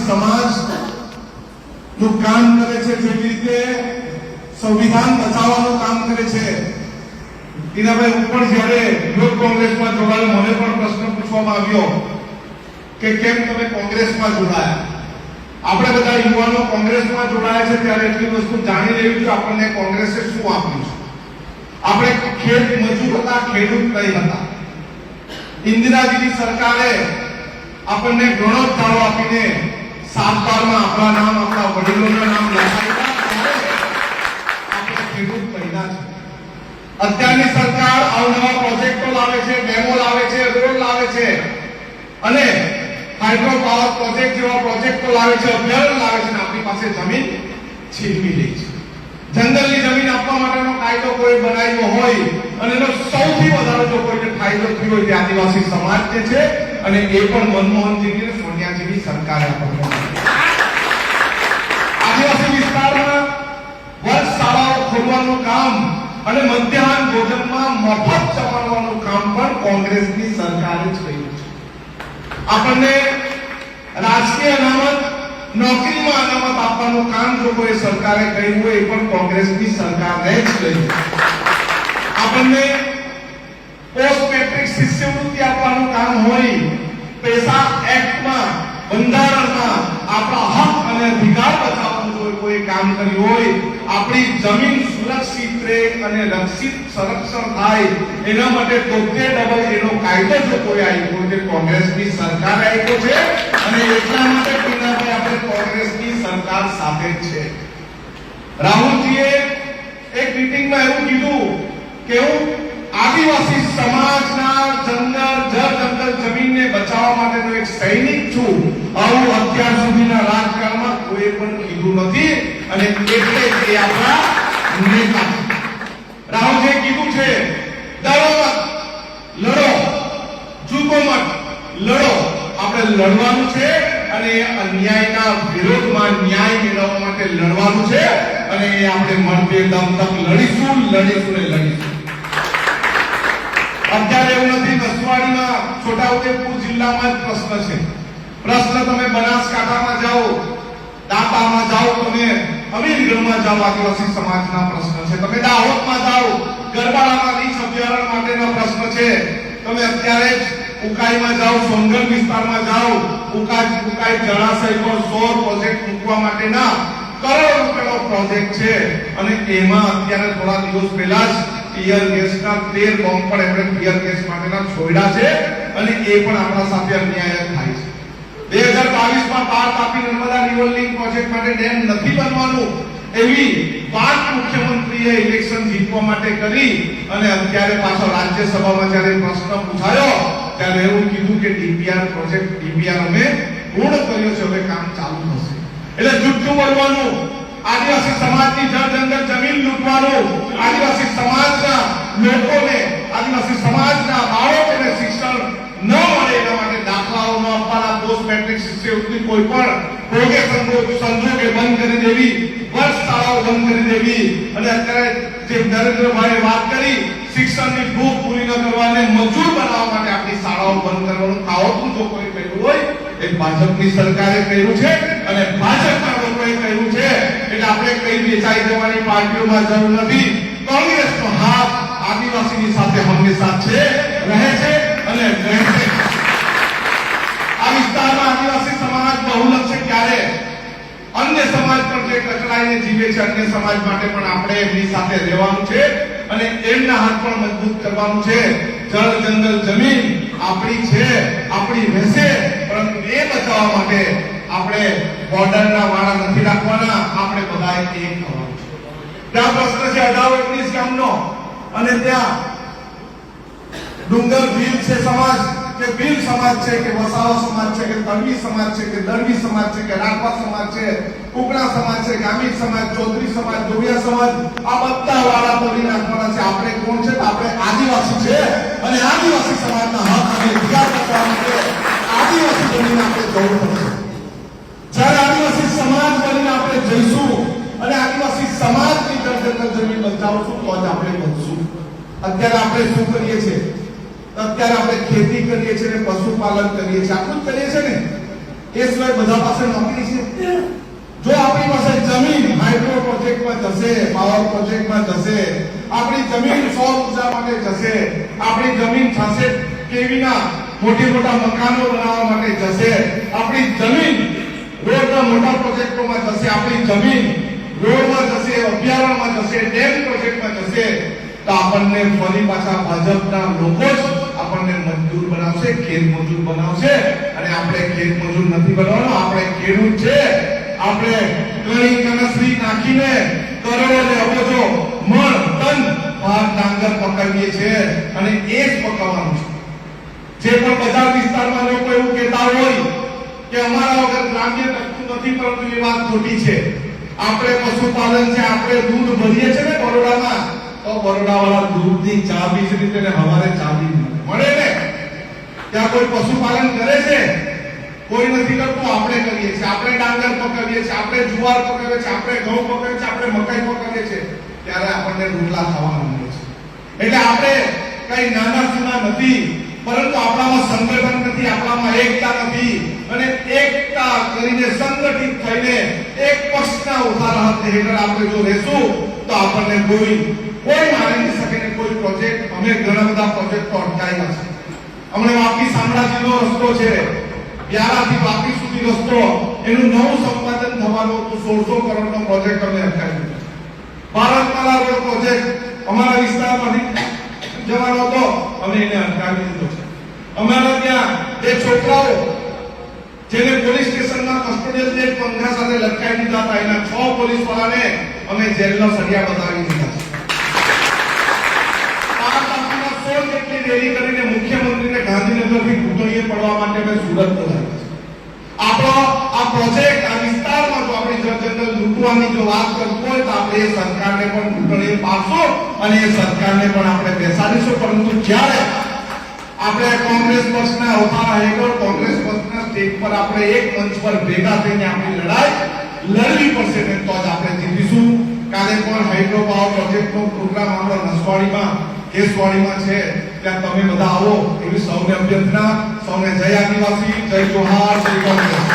સમાજ નું કામ કરે છે, જેવી રીતે સંવિધાન બચાવવાનું કામ કરે છે. ટીનાભાઈ, હું પણ જ્યારે યુથ કોંગ્રેસમાં જોડાયો, મને પણ પ્રશ્ન પૂછવામાં આવ્યો કે કેમ તમે કોંગ્રેસમાં જોડાયા. આપણે બધા યુવાનો કોંગ્રેસમાં જોડાયા છે ત્યારે એટલી વસ્તુ જાણી લેવી છે, આપણને કોંગ્રેસે શું આપ્યું છે. આપણે ખેત મજૂર હતા, ખેડૂત નહીં હતા. ઇન્દિરાજીની સરકારે આપણને ઘણો ફાળો આપીને 7-12માં આપણા નામ, આપણા વડીલોના નામ લખાવ્યા, આપણે ખેડૂત બન્યા છે. અત્યારની સરકાર અવનવા પ્રોજેક્ટો લાવે છે, ડેમો લાવે છે, રોડ લાવે છે અને હાઇડ્રો પાવર પ્રોજેક્ટ જેવા પ્રોજેક્ટો લાવે છે, અભયારણ્ય લાવે છે અને આપણી પાસે જમીન છીનવી લે છે. જંગલની જમીન આપવા માટેનો કાયદો કોઈ બનાવ્યો હોય અને એનો સૌથી વધારે જો કોઈને ફાયદો થયો હોય તે આદિવાસી સમાજ છે અને એ પણ મનમોહનજીની અને સોનિયાજીની સરકારે આપણને આદિવાસી વિસ્તારમાં વર્ગ શાળાઓ ખોલવાનું કામ અને મધ્યાહન ભોજનમાં મફત જમાડવાનું કામ પણ કોંગ્રેસની સરકારે જ કર્યું છે. આપણને રાજકીય અનામત, નોકરીમાં અનામત આપવાનું કામ જો કોઈ સરકારે કર્યું હોય એ પણ કોંગ્રેસની સરકારે જ કર્યું. આપણને પોસ્ટ મેટ્રિક શિષ્યવૃત્તિ આપવાનું કામ હોય, પૈસા એક્ટમાં, બંધારણમાં આપણા હક અને અધિકાર બચાવવાનું જો કોઈ કામ કર્યું હોય, આપણી જમીન સુરક્ષિત રહે અને રક્ષિત સંરક્ષણ થાય એના માટે 73 એનો કાયદો જો કોઈ આવ્યો છે, કોંગ્રેસની સરકારે આપ્યો છે અને એટલા માટે ટીનાભાઈ આપણે કોંગ્રેસની સરકાર સાથે જ છે. રાહુલજીએ એક મીટિંગમાં એવું કીધું કે હું આદિવાસી સમાજના જંગલ જમીનને બચાવવા માટેનો એક સૈનિક છું. આવું અત્યાર સુધીના રાજકારણમાં કોઈ પણ કીધું નથી અને એટલે એ આપણા નેતા છે. રાહુલજીએ કીધું છે, ડરો મત, લડો, ઝૂકો મત, લડો. આપણે લડવાનું છે અને અન્યાયના વિરોધમાં ન્યાય મેળવવા માટે લડવાનું છે અને એ આપણે મળતે દમ તક લડીશું. અત્યારે એવું નથી, નસવાડીમાં, છોટાઉદેપુર જિલ્લામાં જ પ્રશ્ન છે. પ્રશ્ન તમે બનાસકાંઠામાં જાઓ, દાંતામાં જાઓ, તમે અમીરગઢમાં જાઓ, આદિવાસી સમાજના પ્રશ્ન છે. તમે દાહોદમાં જાઓ, ગરબાડામાં રીંછ અભયારણ્ય માટેનો પ્રશ્ન છે. તમે અત્યારે જ ઉકાઈમાં જાઓ, સોનગઢ વિસ્તારમાં જાઓ, ઉકાઈ જળાશય પર સૌર પ્રોજેક્ટ મૂકવા માટેના કરોડો રૂપિયાનો પ્રોજેક્ટ છે અને એમાં અત્યારે થોડા દિવસ પહેલા જ ટીયર ગેસના 13 બોમ્બ પણ એમણે ટીયર ગેસ માટેના છોડ્યા છે અને એ પણ આપણા સાથે અન્યાય થાય છે. 2022માં પાર Tapi Narmada river link project માટે ડેમ નથી બનવાનું એવી વાત મુખ્યમંત્રીએ ઇલેક્શન જીતવા માટે કરી અને અત્યારે પાછો રાજ્યસભામાં જ્યારે પ્રશ્ન પૂછાયો ત્યારે એવું કીધું કે ડીપીઆર પ્રોજેક્ટ અમે પૂર્ણ કર્યો છે, હવે કામ ચાલુ થશે. એટલે જુઠ્ઠું બોલવાનું, આદિવાસી સમાજની જંગલ જમીન લૂંટવાનું, આદિવાસી સમાજના લોકોને, આદિવાસી સમાજના બાળકોને શિક્ષણ ન મળે એના માટે દાખલાઓ ન આપવાના, પોસ્ટ મેટ્રિક શિષ્યવૃત્તિ કોઈ પણ ભોગે સંજોગે બંધ કરી દેવી, વર્ગ શાળાઓ બંધ કરી દેવી અને અત્યારે જે નરેન્દ્રભાઈએ વાત કરી શિક્ષણની ભૂખ પૂરી ન કરવાને મજૂર બનાવવા માટે આપણી શાળાઓ બંધ કરવાનું ખાવતું જો કોઈ કર્યું હોય એ ભાજપની સરકારે કર્યું છે અને ભાજપના લોકોએ કર્યું છે. એટલે આપણે કઈ વેચાઈ જવાની પાર્ટીઓમાં જરૂર નથી. કોંગ્રેસનો હાથ આદિવાસીની સાથે હંમેશા છે, રહે છે અને રહેશે. આ વિસ્તારમાં આદિવાસી સમાજ બહુલક છે. ક્યારે અન્ય સમાજ પણ જે કચડાઈને જીવે છે, અન્ય સમાજ માટે પણ આપણે એમની સાથે રહેવાનું છે અને એમના હાથ પણ મજબૂત કરવાનું છે. જળ જંગલ જમીન આપણી છે, આપણી રહેશે, પરંતુ એ બચાવવા માટે આપણે બોર્ડરના વાળા નથી રાખવાના, આપણે બધા એક થવાનું છે. ત્યાં પ્રશ્ન છે 18-19 ગામનો અને ત્યાં ડુંગર ભીલ છે સમાજ કે ભીલ સમાજ છે કે વસાવા સમાજ છે કે તળવી સમાજ છે કે દળવી સમાજ છે કે રાઠવા સમાજ છે, કુકડા સમાજ છે, ગામિત સમાજ, ચૌધરી સમાજ, જોડિયા સમાજ, આ બધા વાળા તોડી નાખવાના છે. આપણે કોણ છે? આપણે આદિવાસી છે અને આદિવાસી સમાજના હક અને અધિકાર બચાવવા માટે આદિવાસી બનીને આપણે જવું પડશે. જ્યારે આદિવાસી સમાજ બનીને આપણે જઈશું અને આદિવાસી સમાજની જમીન બચાવશું તો જ આપણે બનશું. અત્યારે આપણે શું કરીએ છીએ? અત્યારે આપણે ખેતી કરીએ છીએ ને પશુપાલન કરીએ છીએ, આટલું જ કરીએ છીએ ને. એ સિવાય બધા પાસે નોકરી છે? જો આપણી પાસે જમીન હાઇડ્રો પ્રોજેક્ટમાં જશે, પાવર પ્રોજેક્ટમાં જશે, આપણી જમીન સૌર ઉર્જા માટે જશે, આપણી જમીન થશે કેવીના મોટા મકાનો બનાવવા માટે જશે, આપણી જમીન રોડના મોટા પ્રોજેક્ટોમાં જશે, આપણી જમીન રોડમાં જશે, અભયારણ્યમાં જશે, ડેમ પ્રોજેક્ટમાં જશે, તો આપણને ફરી પાછા ભાજપના લોકો જ આપણને મજદૂર બનાવશે, ખેત મજૂર બનાવશે. અને આપણે ખેત મજૂર નથી બનવાનો, આપણે ખેડૂત છે. આપણે કણી કનસરી નાખીને કરોડો ને અબજો મણ ટન ભાર ડાંગર પકડીએ છીએ અને એ જ પકવવાનું છે. જે પણ બજાર વિસ્તારમાં લોકો એવું કહેતા હોય કે અમારા વગર ગ્રામ્ય ટકતું નથી, પરંતુ એ વાત ખોટી છે. આપણે પશુપાલન છે, આપણે દૂધ ભરીએ છીએ ને બરોડામાં, તો બરોડા વાળા દૂધની ચાબી જ રીતે ને હવારે ચાબી મળે ને. ત્યાં કોઈ પશુપાલન કરે છે? કોઈ નથી કરતું, આપણે કરીએ છીએ. આપણે ડાંગર પકવીએ છીએ, આપણે જુવાર પકવીએ છીએ, આપણે ઘઉં પકવીએ છીએ, આપણે મકાઈ પકવીએ છીએ, ત્યારે આપણને રોટલા ખાવાના મળે છે. એટલે આપણે કઈ નાના સુના નથી, પરંતુ આપણામાં સંગઠન નથી, આપણામાં એકતા નથી. અને એકતા કરીને સંગઠિત થઈને એક પક્ષના ઉદાહરણ હેઠળ આપણે જો રહેશું તો આપણને કોઈ મારી નહીં શકે ને કોઈ પ્રોજેક્ટ. અમે ઘણા બધા પ્રોજેક્ટો અટકાવ્યા છે. અમને વાપી શામળાજીનો રસ્તો છે, વ્યારાથી વાપી સુધી રસ્તો, એનું નવું સંપાદન થવાનું હતું. 1600 કરોડનો પ્રોજેક્ટ અમે અટકાવ્યો. ભારતમાલા રોડ પ્રોજેક્ટ અમારા વિસ્તારમાંથી જવાનો હતો, અમે એને અટકાવી દીધો છે. અમારા ત્યાં બે છોકરાઓ જેને પોલીસ સ્ટેશનમાં કસ્ટોડિયલ ડેટ પંખા સાથે લટકાવી દીધા હતા, એના 6 પોલીસ વાળાને અમે જેલના સળિયા બતાવી દીધા છે. 16 જેટલી રેલી કરીને મુખ્યમંત્રીને ગાંધીનગરથી ઘૂંટણીએ પડવા માટે અમે સુરત બોલાવ્યા છે. આપણો આ પ્રોજેક્ટ આ વિસ્તારમાં જો આપણી જનરલ લૂંટવાની જો વાત કરતું હોય તો આપણે એ સરકારને પણ ઘૂંટણીએ પાડશું અને એ સરકારને પણ આપણે બેસાડીશું. પરંતુ જ્યારે આપણે કોંગ્રેસ પક્ષના હોદ્દા હેઠળ કોંગ્રેસ પક્ષના સ્ટેજ પર આપણે એક મંચ પર ભેગા થઈને આપણી લડાઈ લડવી પડશે ને તો જ આપણે જીતીશું. કાલે પણ હાઇડ્રો પાવર પ્રોજેક્ટનો પ્રોગ્રામ આપણો નસવાડીમાં કેસવાડીમાં છે, ત્યાં તમે બધા આવો એવી સૌને અભ્યર્થના. સૌને જય આદિવાસી, જય જોહાર, જય કોંગ્રેસ.